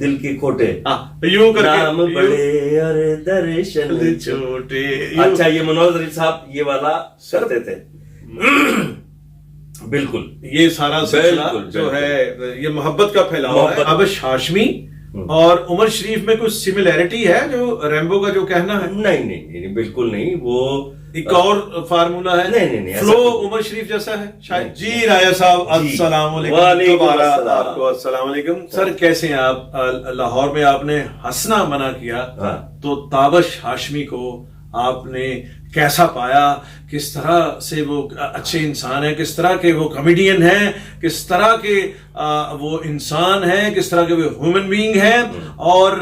दिल के खोटे, यूं करके नाम बड़े और दर्शन छोटे। अच्छा, ये मनोज अली साहब ये वाला करते थे। बिल्कुल, ये सारा सिलसिला जो है ये मोहब्बत का फैलाव है। ताबिश हाशमी और उमर शरीफ में कुछ सिमिलैरिटी है जो रैम्बो का जो कहना है? नहीं नहीं नहीं, बिल्कुल नहीं। वो एक और फार्मूला है? नहीं, फ्लो उमर शरीफ जैसा है शायद। जी राया साहब, अस्सलाम वालेकुम। आपको अस्सलाम वालेकुम। सर कैसे हैं आप? लाहौर में आपने हंसना मना किया, तो ताबिश हाशमी को आपने कैसा पाया? किस तरह से वो अच्छे इंसान है, किस तरह के वो कॉमेडियन हैं, किस तरह के वो इंसान हैं, किस तरह के वो ह्यूमन बीइंग हैं? और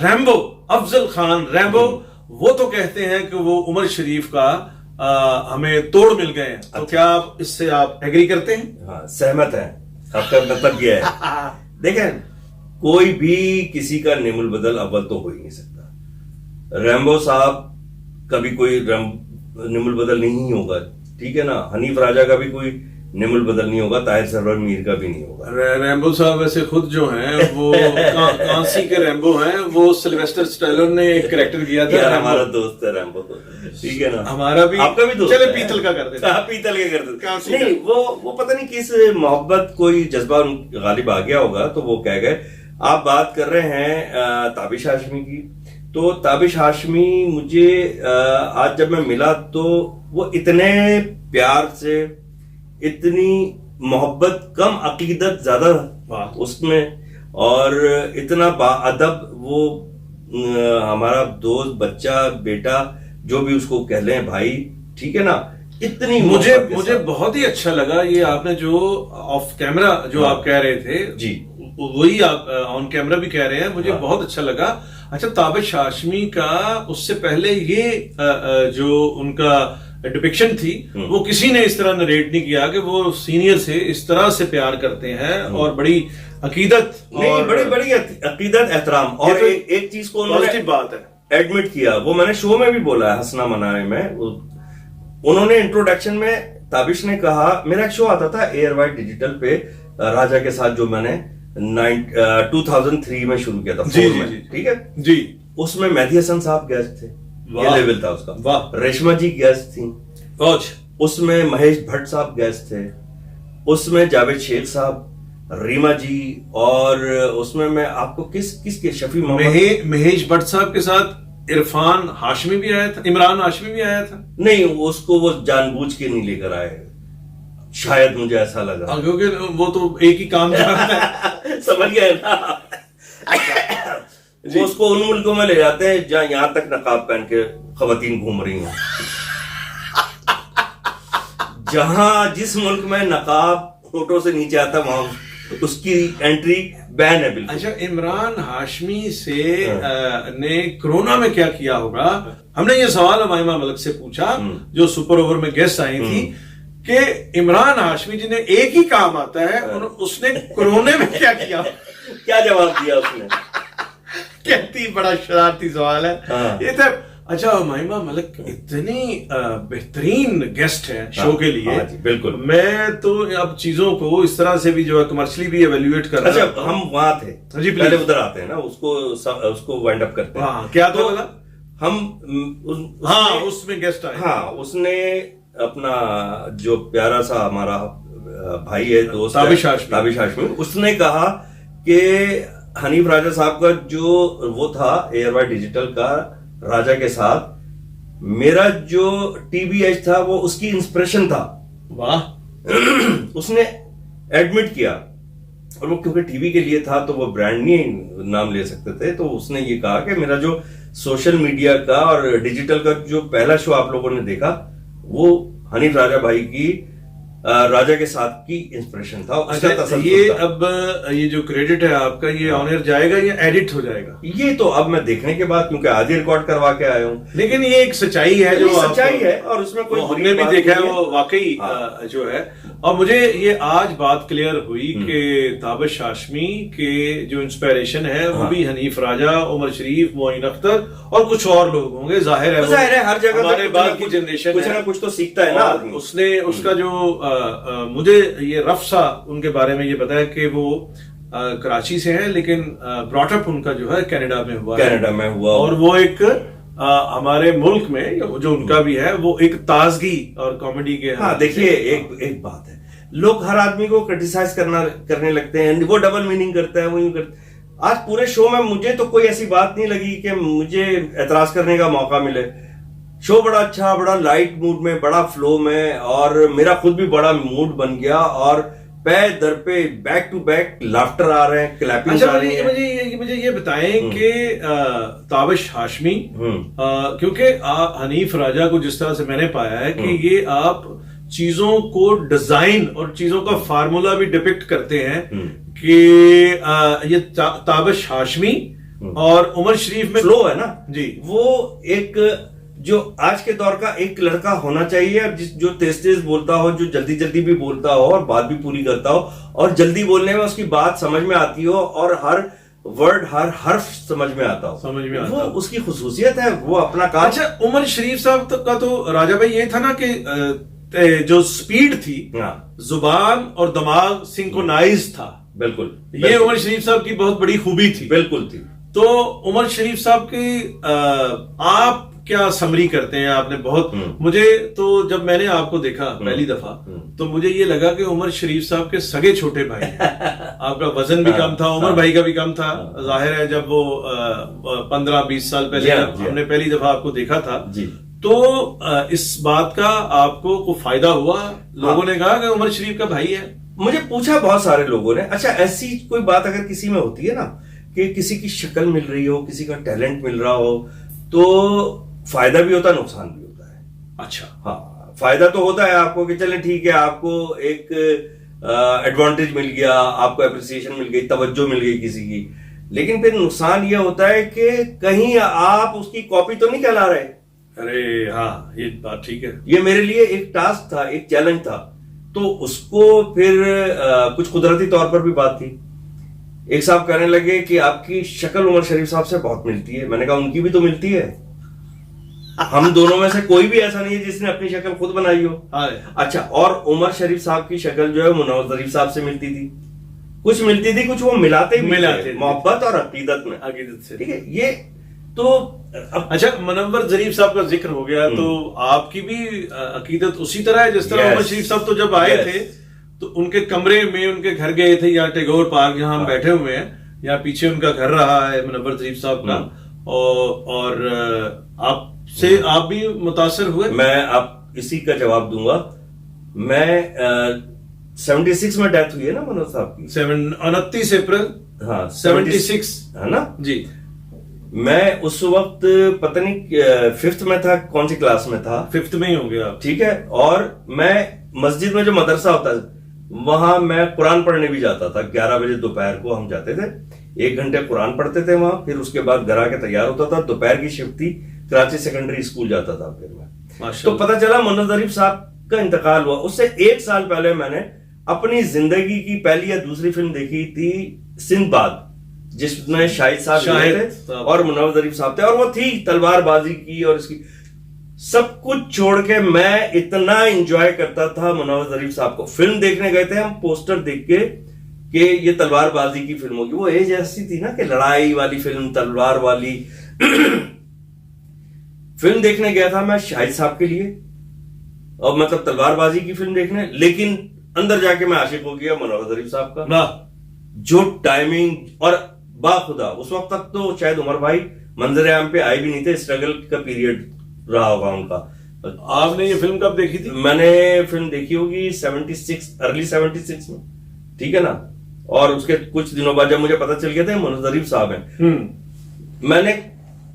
रैम्बो, अफजल खान रैम्बो, वो तो कहते हैं कि वो उमर शरीफ का हमें तोड़ मिल गए हैं। तो क्या आप इससे आप एग्री करते हैं? हाँ, सहमत है। आपका मतलब क्या है? देखें, कोई भी किसी का निमुल बदल अव्वल तो हो ही नहीं सकता। रैम्बो साहब कभी कोई निमुल बदल नहीं होगा, ठीक है ना। हनीफ राजा का भी कोई निमुल बदल नहीं होगा, ताहिर सरवर मीर का भी नहीं होगा। रैम्बो साहब वैसे खुद जो हैं वो कांसी के रैम्बो हैं। वो सिल्वेस्टर स्टैलोन ने एक कैरेक्टर किया था। हमारा दोस्त है रैम्बो, ठीक है ना। हमारा भी, आपका भी दोस्त चले पीतल का कर देते। पीतल के कर देते। नहीं, वो पता नहीं किस मोहब्बत कोई जज्बा गालिब आ गया होगा, तो वो कह गए। आप बात कर रहे हैं ताबिश हाशमी की, तो ताबिश हाशमी मुझे आज जब मैं मिला तो वो इतने प्यार से, इतनी मोहब्बत कम, अकीदत ज्यादा उसमें, और इतना बाअदब वो हमारा दोस्त, बच्चा, बेटा, जो भी उसको कह लें भाई, ठीक है ना। इतनी मुझे बहुत ही अच्छा लगा ये आपने जो ऑफ कैमरा जो आप कह रहे थे जी, वही आप ऑन कैमरा भी कह रहे हैं। मुझे बहुत अच्छा लगा। अच्छा, ताबिश हाशमी का उससे पहले ये जो उनका डिपिक्शन थी, वो किसी ने इस तरह नरेट नहीं किया कि वो सीनियर से इस तरह से प्यार करते हैं और बड़ी अकीदत, और बड़ी अकीदत, एहतराम। और एक चीज को उन्होंने बात है एडमिट किया, वो मैंने शो में भी बोला है, हंसना मनाने में। उन्होंने इंट्रोडक्शन में ताबिश ने कहा, मेरा एक शो आता था एयर वाइड डिजिटल पे राजा के साथ, जो मैंने 2003 में शुरू किया था, ठीक है जी। उसमें मेहदी हसन साहब गेस्ट थे, ये लेवल था उसका। वाह। रेशमा जी गेस्ट थी, उसमें महेश भट्ट साहब गेस्ट थे, उसमें जावेद शेख साहब, रीमा जी, और उसमें मैं आपको किसके शफी महेश भट्ट साहब के साथ इरफान हाशमी भी आया था, इमरान हाशमी भी आया था। नहीं, उसको वो जानबूझ के नहीं लेकर आए, शायद मुझे ऐसा लगा, क्योंकि वो तो एक ही काम जानता है। समझ गए ना। वो उसको उन मुल्कों में ले जाते हैं जहां यहां तक नकाब पहन के खवातीन घूम रही हैं। जहां जिस मुल्क में नकाब होठों से नीचे आता, वहां उसकी एंट्री बैन है बिल्कुल। अच्छा, इमरान हाशमी से ने कोरोना में क्या किया होगा? हमने ये सवाल हमाइमा मलिक से पूछा, जो सुपर ओवर में गेस्ट आई थी, कि इमरान हाशमी जी ने एक ही काम आता है, उसने कोरोना में क्या किया? क्या जवाब दिया उसने? कहती बड़ा शरारती सवाल है ये था। अच्छा, महिमा मलिक इतनी बेहतरीन गेस्ट है शो के लिए। बिल्कुल। मैं तो अब चीजों को इस तरह से भी जो है कमर्शियली भी एवेल्युएट कर रहा हूं। अच्छा, हम वहां थे जी, पहले उधर आते हैं ना, उसको वाइंड अप करते हैं। हाँ, क्या तो बोला हम? हाँ, उसमें गेस्ट आए। हाँ, उसने अपना जो प्यारा सा हमारा भाई है, दोस्त ताबिश हाशमी, उसने कहा कि हनीफ राजा साहब का जो वो था एयर वाइड डिजिटल का राजा के साथ, मेरा जो टीबीएच था वो उसकी इंस्पिरेशन था। वाह। उसने एडमिट किया, और वो क्योंकि टीवी के लिए था तो वो ब्रांड नहीं नाम ले सकते थे, तो उसने ये कहा कि मेरा जो सोशल मीडिया का और डिजिटल का जो पहला शो आप लोगों ने देखा, वो हनीफ राजा भाई की राजा के साथ की इंस्पिरेशन था। अच्छा, ये अब ये जो क्रेडिट है आपका, ये ऑन एयर जाएगा या एडिट हो जाएगा? ये तो अब मैं देखने के बाद, क्योंकि आज ही रिकॉर्ड करवा के आया हूँ। लेकिन ये एक सच्चाई है, जो सच्चाई है, और उसमें कोई हमने भी देखा है, वो वाकई जो है। और मुझे ये आज बात क्लियर हुई कि ताबिश हाशमी के जो इंस्पिरेशन है वो भी हनीफ राजा, उमर शरीफ, मोइन अख्तर और कुछ और लोग होंगे। जाहिर है हर जगह हमारे बाद की जनरेशन कुछ ना कुछ तो सीखता है ना। उसने उसका जो मुझे ये रफ सा उनके बारे में ये बताया कि वो कराची से हैं, लेकिन ब्रॉटअप उनका जो है कनाडा में हुआ है। कनाडा में हुआ और वो एक हमारे मुल्क में जो उनका भी है वो एक ताजगी और कॉमेडी के। हाँ देखिए, एक बात है, लोग हर आदमी को क्रिटिसाइज करने लगते हैं, वो डबल मीनिंग करता है, वो यूं करता है। आज पूरे शो में मुझे तो कोई ऐसी बात नहीं लगी कि मुझे एतराज करने का मौका मिले। शो बड़ा अच्छा, बड़ा लाइट मूड में, बड़ा फ्लो में, और मेरा खुद भी बड़ा मूड बन गया, और पे दर पे बैक टू बैक लाफ्टर आ रहे हैं, क्लैपिंग अच्छा, आ रही है। मुझे ये बताएं कि ताबिश हाशमी, क्योंकि हनीफ राजा को जिस तरह से मैंने पाया है कि ये आप चीजों को डिजाइन और चीजों का फार्मूला भी डिपिक्ट करते हैं कि ये ताबिश हाशमी और उमर शरीफ में फ्लो है ना जी, वो एक जो आज के दौर का एक लड़का होना चाहिए, जो तेज तेज बोलता हो, जो जल्दी जल्दी भी बोलता हो और बात भी पूरी करता हो, और जल्दी बोलने में उसकी बात समझ में आती हो, और हर वर्ड हर हर्फ समझ में आता हो, वो उसकी खुसूसियत है, वो अपना काम। अच्छा, उमर शरीफ साहब का तो राजा भाई ये था ना कि जो स्पीड थी, जुबान और दिमाग सिंक्रोनाइज था। बिल्कुल, ये उमर शरीफ साहब की बहुत बड़ी खूबी थी। बिल्कुल थी। तो उमर शरीफ साहब की आप क्या समरी करते हैं? आपने बहुत, मुझे तो जब मैंने आपको देखा पहली दफा तो मुझे ये लगा कि उमर शरीफ साहब के सगे छोटे भाई आपका वजन भी कम था, उमर भाई का भी कम था। जाहिर है जब वो 15-20 साल पहले हमने पहली दफा आपको देखा था तो इस बात का आपको को फायदा हुआ? लोगों ने कहा कि उमर शरीफ का भाई है। मुझे पूछा बहुत सारे लोगों ने। अच्छा, ऐसी कोई बात अगर किसी में होती है ना कि किसी की शक्ल मिल रही हो, किसी का टैलेंट मिल रहा हो, तो फायदा भी होता है, नुकसान भी होता है। अच्छा, हाँ, फायदा तो होता है आपको कि चले ठीक है, आपको एक एडवांटेज मिल गया, आपको एप्रिसिएशन मिल गई, तवज्जो मिल गई किसी की। लेकिन फिर नुकसान यह होता है कि कहीं आप उसकी कॉपी तो नहीं कहला रहे। अरे हाँ, ये बात ठीक है। ये मेरे लिए एक टास्क था, एक चैलेंज था, तो उसको फिर कुछ कुदरती तौर पर भी बात थी। एक साहब कहने लगे कि आपकी शक्ल उमर शरीफ साहब से बहुत मिलती है। मैंने कहा उनकी भी तो मिलती है, हम दोनों में से कोई भी ऐसा नहीं है जिसने अपनी शक्ल खुद बनाई हो। अच्छा, और उमर शरीफ साहब की शक्ल जो है मुनव्वर शरीफ साहब से मिलती थी, कुछ मिलती थी, कुछ वो मिलाते मोहब्बत और अकीदत में, अकीदत से। ठीक है, ये तो अच्छा, मुनव्वर शरीफ साहब का जिक्र हो गया तो आपकी भी अकीदत उसी तरह है जिस तरह उमर शरीफ साहब तो जब आए थे तो उनके कमरे में, उनके घर गए थे, या टैगोर पार्क जहां हम बैठे हुए हैं, या पीछे उनका घर रहा है मुनव्वर शरीफ साहब का, और आपसे आप भी मुतासर हुए? मैं आप इसी का जवाब दूंगा। मैं 76 में डेथ हुई है ना मनोज साहब की, 29 अप्रैल, हाँ 76 है ना जी। मैं उस वक्त पता नहीं 5th में था, कौन सी क्लास में था, 5th में ही हो गया, ठीक है। और मैं मस्जिद में जो मदरसा होता है वहां मैं कुरान पढ़ने भी जाता था। 11 बजे दोपहर को हम जाते थे, 1 घंटे कुरान पढ़ते थे वहां, फिर उसके बाद घर आके तैयार होता था। दोपहर की शिफ्ट थी, कराची सेकेंडरी स्कूल जाता था फिर मैं। तो पता चला मुनव्वर शरीफ साहब का इंतकाल हुआ। उससे 1 साल पहले मैंने अपनी जिंदगी की पहली या दूसरी फिल्म देखी थी सिंदबाद, जिसमें शाहिद साहब थे और मुनव्वर शरीफ साहब थे, और वो थी तलवारबाजी की। और इसकी सब कुछ छोड़ के मैं इतना एंजॉय करता था मुनव्वर शरीफ साहब को। फिल्म देखने गए थे हम, पोस्टर देख के कि ये तलवारबाजी की फिल्म होगी। वो एज ऐसी थी ना कि लड़ाई वाली फिल्म, तलवार वाली फिल्म देखने गया था मैं शाहिद साहब के लिए, और मतलब तलवारबाजी की फिल्म देखने। लेकिन अंदर जाके मैं आशिक हो गया मुनव्वर शरीफ साहब का। जो टाइमिंग, और बाखुदा उस वक्त तक तो शायद उमर भाई मंजर आम पे आए भी नहीं थे, स्ट्रगल का पीरियड रहा होगा उनका। आपने ये फिल्म कब देखी थी? मैंने फिल्म देखी होगी 76, अर्ली 76 में, ठीक है ना। और उसके कुछ दिनों बाद जब मुझे पता चल गया था मुनव्वर शरीफ साहब हैं, मैंने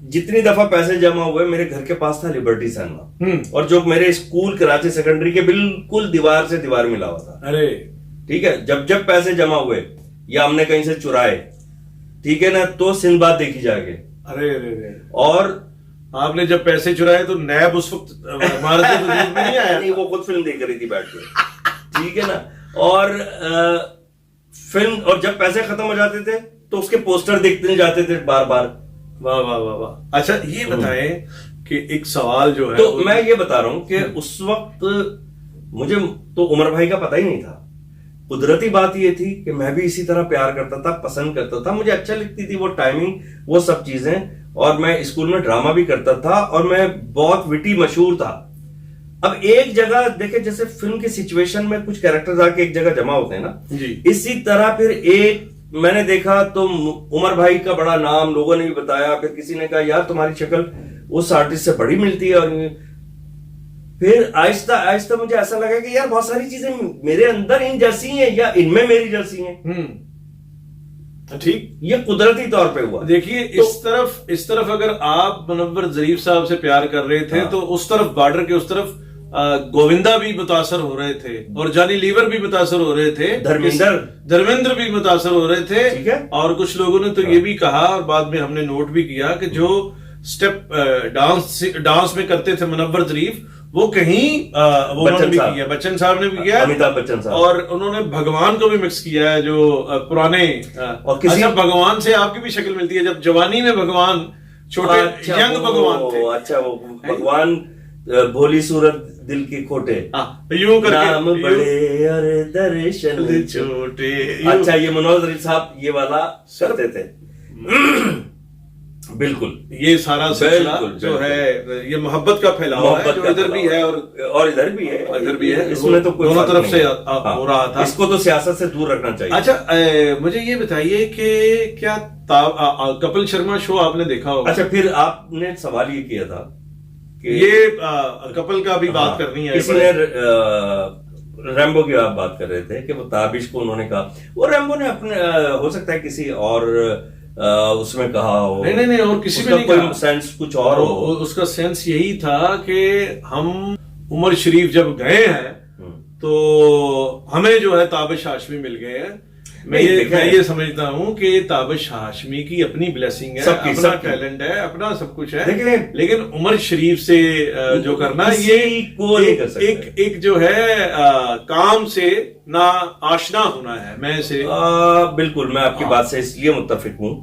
जितनी दफा पैसे जमा हुए, मेरे घर के पास था लिबर्टी सिनेमा, और जो मेरे स्कूल कराची सेकेंडरी के बिल्कुल दीवार से दीवार मिला हुआ था। अरे ठीक है, जब जब पैसे जमा हुए या हमने कहीं से चुराए, ठीक है ना, तो सिंदबाद देखी जाके। अरे और आपने जब पैसे चुराए तो नैब उस वक्त हमारे में नहीं आया? नहीं, वो खुद फिल्म देख रही थी बैठ के, ठीक है ना। और फिल्म, और जब पैसे खत्म हो जाते थे तो उसके पोस्टर देखते जाते थे बार बार। वाह वाह वाह वाह। अच्छा, ये बताएं कि एक सवाल जो है, तो मैं ये बता रहा हूं कि उस वक्त मुझे तो उमर भाई का पता ही नहीं था, कुदरती बात ये थी कि मैं भी इसी तरह प्यार करता था, पसंद करता था, मुझे अच्छा लगती थी वो टाइमिंग, वो सब चीजें। और मैं स्कूल में ड्रामा भी करता था और मैं बहुत विटी मशहूर था। अब एक जगह देखे, जैसे फिल्म की सिचुएशन में कुछ कैरेक्टर्स आके एक जगह जमा होते हैं ना जी। इसी तरह फिर एक मैंने देखा तो उमर भाई का बड़ा नाम लोगों ने भी बताया, फिर किसी ने कहा यार तुम्हारी शक्ल उस आर्टिस्ट से बड़ी मिलती है। और फिर आहिस्ता आहिस्ता मुझे ऐसा लगा कि यार बहुत सारी चीजें मेरे अंदर इन जैसी हैं या इनमें मेरी जैसी हैं। ठीक, ये कुदरती तौर पे हुआ। देखिए तो, इस तरफ अगर आप मुनव्वर ज़रीफ साहब से प्यार कर रहे थे, तो उस तरफ बॉर्डर के उस तरफ गोविंदा भी मुतासर हो रहे थे और जॉनी लीवर भी मुतासर हो रहे थे, धर्मेंद्र भी मुतासर हो रहे थे। ठीक है। और कुछ लोगों ने तो ये भी कहा और बाद में हमने नोट भी किया कि जो स्टेप डांस में करते थे मुनव्वर ज़रीफ, वो कहीं वो उन्होंने भी किया, बच्चन साहब ने भी किया, अमिताभ बच्चन साहब, और उन्होंने भगवान को भी मिक्स किया है, जो पुराने और किसी अच्छा, भगवान से आपकी भी शक्ल मिलती है, जब जवानी में भगवान छोटे यंग भगवान थे। अच्छा, वो भगवान भोली सूरत दिल के खोटे, यूं करके नाम बड़े और दर्शन छोटे। अच्छा, ये मनोज ज़रीफ साहब ये वाला करते थे। बिल्कुल, ये सारा सिलसिला जो है ये मोहब्बत का फैलाव है, जो इधर भी है और इधर भी है, इधर भी है, इसमें तो दोनों तरफ से हो रहा था। इसको तो सियासत से दूर रखना चाहिए। अच्छा, मुझे ये बताइए कि क्या कपिल शर्मा शो आपने देखा होगा? अच्छा, फिर आपने सवाल ये किया था कि ये कपिल का भी बात करनी है, किसी ने रैम्बो की आप बात कर रहे थे कि वो ताबिश को उन्होंने कहा, वो रैम्बो ने अपने हो सकता है किसी और उसमें कहा हो, नहीं, और किसी में नहीं कहा, सेंस कुछ और हो। उसका सेंस यही था कि हम उमर शरीफ जब गए हैं तो हमें जो है ताबिश हाशमी मिल गए हैं। मैं ये समझता हूँ कि ताबिश हाशमी की अपनी ब्लेसिंग है, अपना टैलेंट है, अपना सब कुछ है, लेकिन उमर शरीफ से जो करना ये को नहीं कर सकते। एक जो है काम से ना आशना होना है। मैं इसे बिल्कुल, मैं आपकी बात से इसलिए मुत्तफिक हूँ,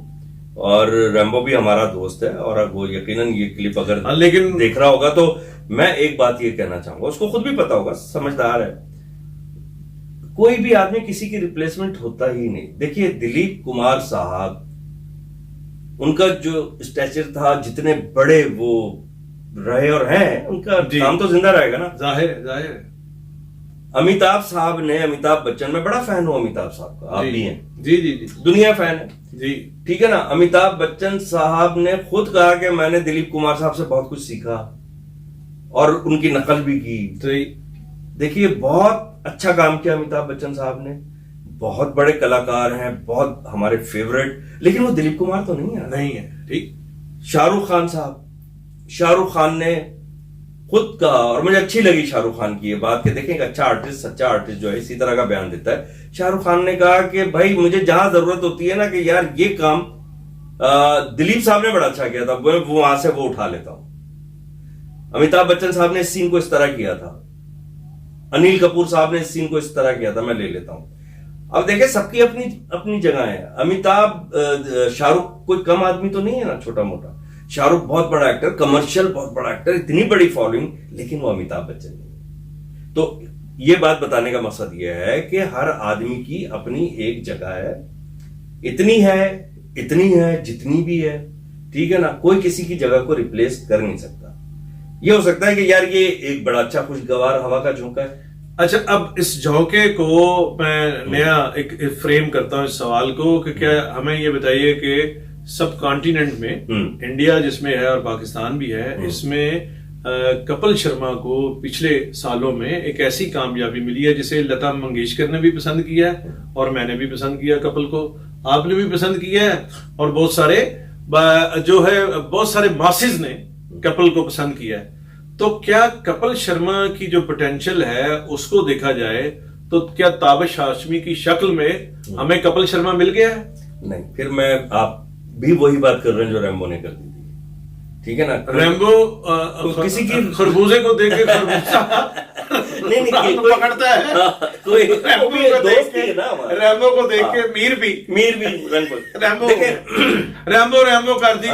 और रैम्बो भी हमारा दोस्त है और वो यकीनन ये क्लिप अगर लेकिन देख रहा होगा तो मैं एक बात ये कहना चाहूंगा, उसको खुद भी पता होगा, समझदार है, कोई भी आदमी किसी की रिप्लेसमेंट होता ही नहीं। देखिए दिलीप कुमार साहब, उनका जो स्टैचर था, जितने बड़े वो रहे और हैं, उनका काम तो जिंदा रहेगा ना, जाहिर। अमिताभ साहब ने, अमिताभ बच्चन, मैं बड़ा फैन हूं अमिताभ साहब का, आप भी हैं, जी, दुनिया फैन है जी, ठीक है ना। अमिताभ बच्चन साहब ने खुद कहा कि मैंने दिलीप कुमार साहब से बहुत कुछ सीखा और उनकी नकल भी की। देखिए बहुत अच्छा काम किया अमिताभ बच्चन साहब ने, बहुत बड़े कलाकार हैं, बहुत हमारे फेवरेट, लेकिन वो दिलीप कुमार तो नहीं है। ठीक। शाहरुख खान साहब, शाहरुख खान ने खुद कहा, और मुझे अच्छी लगी शाहरुख खान की ये बात कि देखें, एक अच्छा आर्टिस्ट, सच्चा आर्टिस्ट जो है इसी तरह का बयान देता है। शाहरुख खान ने कहा कि भाई मुझे जहां जरूरत होती है ना कि यार ये काम दिलीप साहब ने बड़ा अच्छा किया था, वो वहां से वो उठा लेता हूं। अमिताभ बच्चन साहब ने इस सीन को इस तरह किया था, अनिल कपूर साहब ने इस सीन को इस तरह किया था, मैं ले लेता हूं। अब देखिए सबकी अपनी अपनी जगह है। अमिताभ, शाहरुख कोई कम आदमी तो नहीं है ना, छोटा मोटा। शाहरुख बहुत बड़ा एक्टर, कमर्शियल बहुत बड़ा एक्टर, इतनी बड़ी फॉलोइंग, लेकिन वो अमिताभ बच्चन नहीं। तो ये बात बताने का मकसद ये है कि हर आदमी की अपनी एक जगह है, इतनी है जितनी भी है, ठीक है ना। कोई किसी की जगह को रिप्लेस कर नहीं सकता। ये हो सकता है कि यार ये एक बड़ा अच्छा खुशगवार हवा का झोंका है। अच्छा, अब इस झोंके को मैं नया एक फ्रेम करता हूं इस सवाल को कि क्या हमें ये बताइए कि सब कॉन्टिनेंट में इंडिया जिसमें है और पाकिस्तान भी है, इसमें कपिल शर्मा को पिछले सालों में एक ऐसी कामयाबी मिली है जिसे लता मंगेशकर ने भी पसंद किया है और मैंने भी पसंद किया, कपिल को आपने भी पसंद किया है, और बहुत सारे जो है बहुत सारे मासिस ने कपिल को पसंद किया है। तो क्या कपिल शर्मा की जो पोटेंशियल है उसको देखा जाए तो क्या ताबिश हाशमी की शक्ल में हमें कपिल शर्मा मिल गया है? नहीं, फिर मैं आप भी वही बात कर रहे हैं जो रैम्बो ने कर दी थी, ठीक है ना। रैम्बो किसी की खरबूजे को देख के खरबूजा नहीं पकड़ता है, कोई रैम्बो को देख के मीर भी रैम्बो कर दी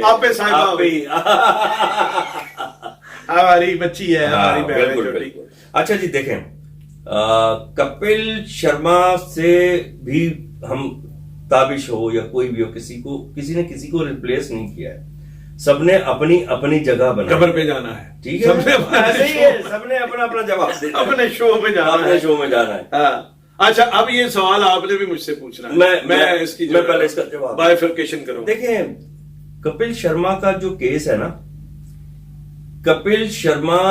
आपे साहिबा हमारी बच्ची है, हमारी बहन है छोटी। अच्छा जी देखें, कपिल शर्मा से भी हम ताबिश हो या कोई भी हो, किसी ने किसी को रिप्लेस नहीं किया है। सबने अपनी अपनी जगह बनाई। कब्र पे जाना है, ठीक है, सबने अपना अपना जवाब देना, अपने शो में जाना है, अपने शो में जाना है। हाँ। अच्छा, अब ये सवाल आपने भी मुझसे पूछना है, मैं पहले इसका जवाब बाइफर्केशन करूं। देखिए, कपिल शर्मा का जो केस है ना, कपिल शर्मा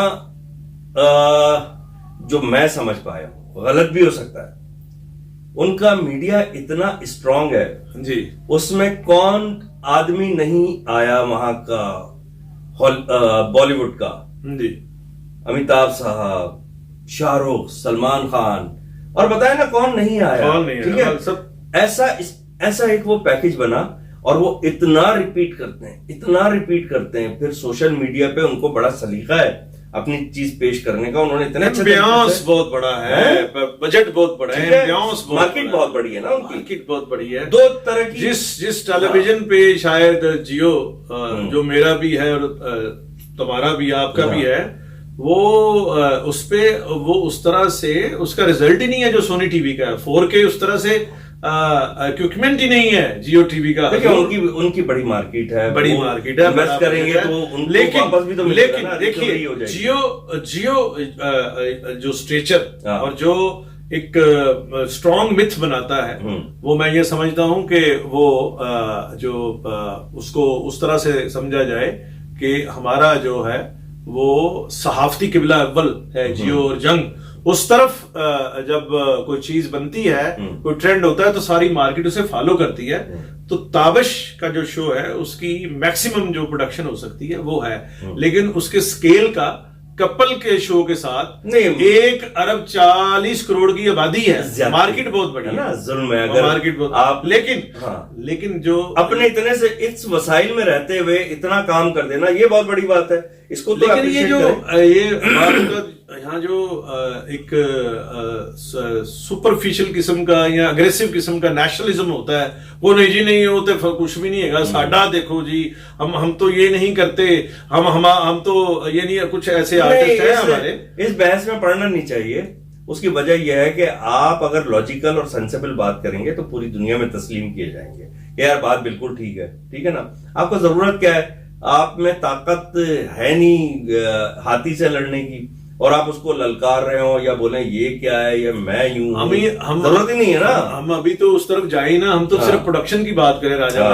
जो मैं समझ पाया हूं, गलत भी हो सकता है, उनका मीडिया इतना स्ट्रांग है जी, उसमें कौन आदमी नहीं आया वहां का, बॉलीवुड का जी, अमिताभ साहब, शाहरुख, सलमान खान, और बताए ना कौन नहीं आया, ठीक है, सब ऐसा एक वो पैकेज बना, और वो इतना रिपीट करते हैं, फिर सोशल मीडिया पे उनको बड़ा सलीका है अपनी चीज पेश करने का, उन्होंने इतने एम्बियंस बहुत बड़ा है, बजट बहुत बड़ा है, एम्बियंस मार्केट बहुत बड़ी है ना, उनकी मार्केट बहुत बड़ी है। दो तरह की, जिस टेलीविजन पे शायद जियो जो मेरा भी है और तुम्हारा भी, आपका भी है, वो उस पे वो उस तरह से उसका रिजल्ट ही नहीं है जो सोनी टीवी का है। 4K उस तरह से इक्विपमेंट ही नहीं है जियो टीवी का। उनकी बड़ी मार्केट है, बड़ी मार्केट है, इन्वेस्ट करेंगे तो उनको वापस भी तो मिलेगा ना, देखिए जियो जो स्ट्रेचर और जो एक स्ट्रॉन्ग मिथ बनाता है, वो मैं ये समझता हूं कि वो उसको उस तरह से समझा जाए कि हमारा जो है वो सहाफती किबला अव्वल है जियो और जंग, उस तरफ जब कोई चीज बनती है, कोई ट्रेंड होता है, तो सारी मार्केट उसे फॉलो करती है। तो ताबिश का जो शो है उसकी मैक्सिमम जो प्रोडक्शन हो सकती है वो है, लेकिन उसके स्केल का कपल के शो के साथ नहीं, 1 अरब 40 करोड़ की आबादी है, मार्केट बहुत बड़ी है ना, जुल्म है अगर मार्केट बहुत आप, लेकिन जो अपने इतने से इस वसाइल में रहते हुए इतना काम कर देना, ये बहुत बड़ी बात है। इसको तो लेकिन ये जो यहाँ जो एक सुपरफिशियल किस्म का या अग्रेसिव किस्म का नेशनलिज्म होता है, वो नहीं जी नहीं होते, कुछ भी नहीं है साडा, देखो जी हम तो ये नहीं करते, हम तो ये नहीं, कुछ ऐसे आर्टिस्ट हैं हमारे। इस बहस में पढ़ना नहीं चाहिए। उसकी वजह यह है कि आप अगर लॉजिकल और सेंसेबल बात करेंगे तो पूरी दुनिया में तस्लीम किए जाएंगे कि यार बात बिल्कुल ठीक है ना। आपको जरूरत क्या है, आप में ताकत है नहीं हाथी से लड़ने की, और आप उसको ललकार रहे हो या बोले ये क्या है, ये मैं यूं, हम जरूरत ही नहीं है ना। हम अभी तो उस तरफ जाए ना, हम तो सिर्फ प्रोडक्शन की बात करें राजा भाई।